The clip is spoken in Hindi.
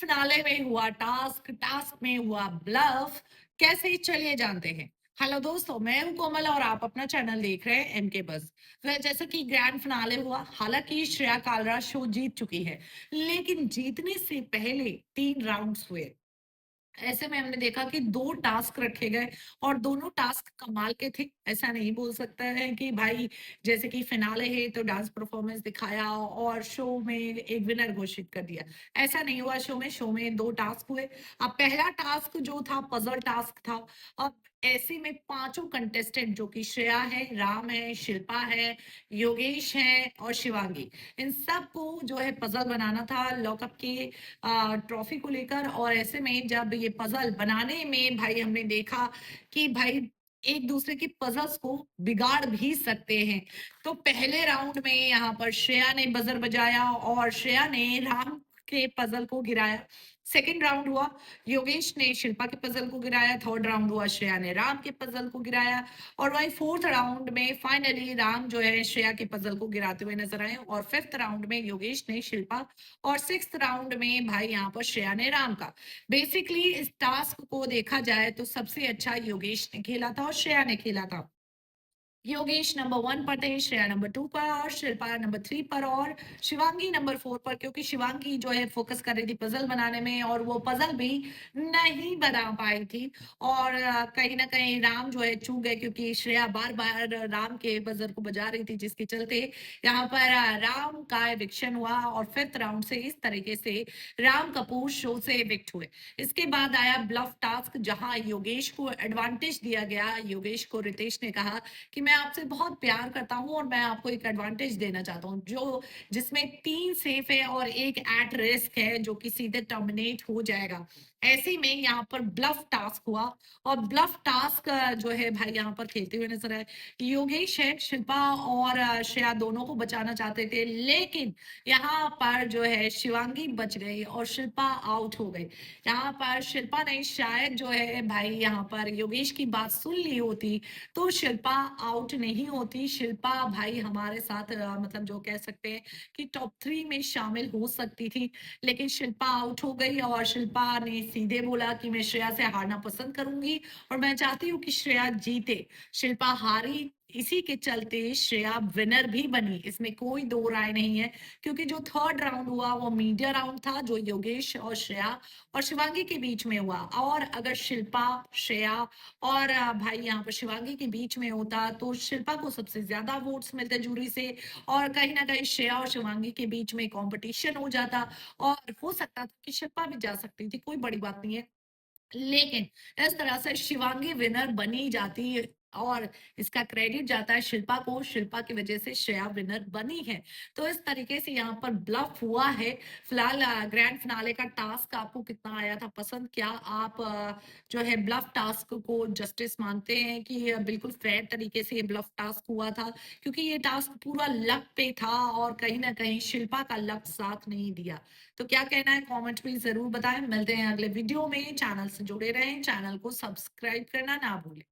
फिनाले में हुआ टास्क, टास्क में हुआ ब्लफ, कैसे चलिए जानते हैं। हेलो दोस्तों, मैं हूं कोमल और आप अपना चैनल देख रहे हैं एमके बस। वह जैसे कि ग्रैंड फिनाले हुआ, हालांकि श्रेया कालरा शो जीत चुकी है, लेकिन जीतने से पहले 3 राउंड्स हुए। ऐसे में हमने देखा कि 2 टास्क रखे गए और दोनों टास्क कमाल के थे। ऐसा नहीं बोल सकता है कि भाई जैसे कि फिनाले है तो डांस परफॉर्मेंस दिखाया और शो में एक विनर घोषित कर दिया। ऐसा नहीं हुआ शो में 2 टास्क हुए। अब पहला टास्क जो था पज़ल टास्क था। अब ऐसे में पाँचों कंटेस्टेंट जो कि श्रेया है, राम है, शिल्पा है, योगेश है और शिवांगी, इन सबको जो है पज़ल बनाना था लॉकअप के ट्रॉफी को लेकर। और ऐसे में जब ये पजल बनाने में भाई हमने देखा कि भाई एक दूसरे की पजल्स को बिगाड़ भी सकते हैं। तो पहले राउंड में यहाँ पर श्रेया ने बजर बजाया और श्रेया ने राम के पजल को गिराया। सेकंड राउंड हुआ, योगेश ने शिल्पा के पजल को गिराया। थर्ड राउंड हुआ, श्रेया ने राम के पजल को गिराया। और वही फोर्थ राउंड में फाइनली राम जो है श्रेया के पजल को गिराते हुए नजर आए। और फिफ्थ राउंड में योगेश ने शिल्पा और सिक्स्थ राउंड में भाई यहाँ पर श्रेया ने राम का। बेसिकली इस टास्क को देखा जाए तो सबसे अच्छा योगेश ने खेला था और श्रेया ने खेला था। योगेश नंबर 1 पर थे, श्रेया नंबर 2 पर और शिल्पा नंबर 3 पर और शिवांगी नंबर 4 पर, क्योंकि शिवांगी जो है फोकस कर रही थी पजल बनाने में और वो पजल भी नहीं बना पाई थी। और कहीं ना कहीं राम जो है चूक गए, क्योंकि श्रेया बार बार राम के बजर को बजा रही थी, जिसके चलते यहाँ पर राम का एविक्शन हुआ और फिफ्थ राउंड से इस तरीके से राम कपूर शो से एविक्ट हुए। इसके बाद आया ब्लफ टास्क, जहां योगेश को एडवांटेज दिया गया। योगेश को रितेश ने कहा कि मैं आपसे बहुत प्यार करता हूँ और मैं आपको एक एडवांटेज देना चाहता हूँ, जो जिसमें 3 सेफ है और एक एट रिस्क है, जो कि सीधे टर्मिनेट हो जाएगा। ऐसे में यहाँ पर ब्लफ टास्क हुआ और ब्लफ टास्क जो है भाई यहाँ पर खेलते हुए नजर आए। योगेश है, शिल्पा और श्रेया दोनों को बचाना चाहते थे, लेकिन यहाँ पर जो है शिवांगी बच गई और शिल्पा आउट हो गई। यहाँ पर शिल्पा ने शायद जो है भाई यहाँ पर योगेश की बात सुन ली होती तो शिल्पा आउट नहीं होती। शिल्पा भाई हमारे साथ मतलब जो कह सकते हैं कि टॉप 3 में शामिल हो सकती थी, लेकिन शिल्पा आउट हो गई और शिल्पा ने सीधे बोला कि मैं श्रेया से हारना पसंद करूंगी और मैं चाहती हूँ कि श्रेया जीते। शिल्पा हारी, इसी के चलते श्रेया विनर भी बनी, इसमें कोई दो राय नहीं है। क्योंकि जो थर्ड राउंड हुआ वो मीडिया राउंड था, जो योगेश और श्रेया और शिवांगी के बीच में हुआ। और अगर शिल्पा, श्रेया और भाई यहाँ पर शिवांगी के बीच में होता तो शिल्पा को सबसे ज्यादा वोट्स मिलते जूरी से, और कहीं ना कहीं श्रेया और शिवांगी के बीच में कंपटीशन हो जाता और हो सकता था कि शिल्पा भी जा सकती थी, कोई बड़ी बात नहीं है। लेकिन इस तरह से शिवांगी विनर बनी जाती है और इसका क्रेडिट जाता है शिल्पा को। शिल्पा की वजह से श्रेया विनर बनी है। तो इस तरीके से यहाँ पर ब्लफ हुआ है। फिलहाल ग्रैंड फिनाले का टास्क आपको कितना आया था पसंद? क्या आप जो है ब्लफ टास्क को जस्टिस मानते हैं कि बिल्कुल फेयर तरीके से ये ब्लफ टास्क हुआ था? क्योंकि ये टास्क पूरा लक पे था और कहीं ना कहीं शिल्पा का लक साथ नहीं दिया। तो क्या कहना है कमेंट में जरूर बताएं। मिलते हैं अगले वीडियो में। चैनल से जुड़े रहें, चैनल को सब्सक्राइब करना ना भूलें।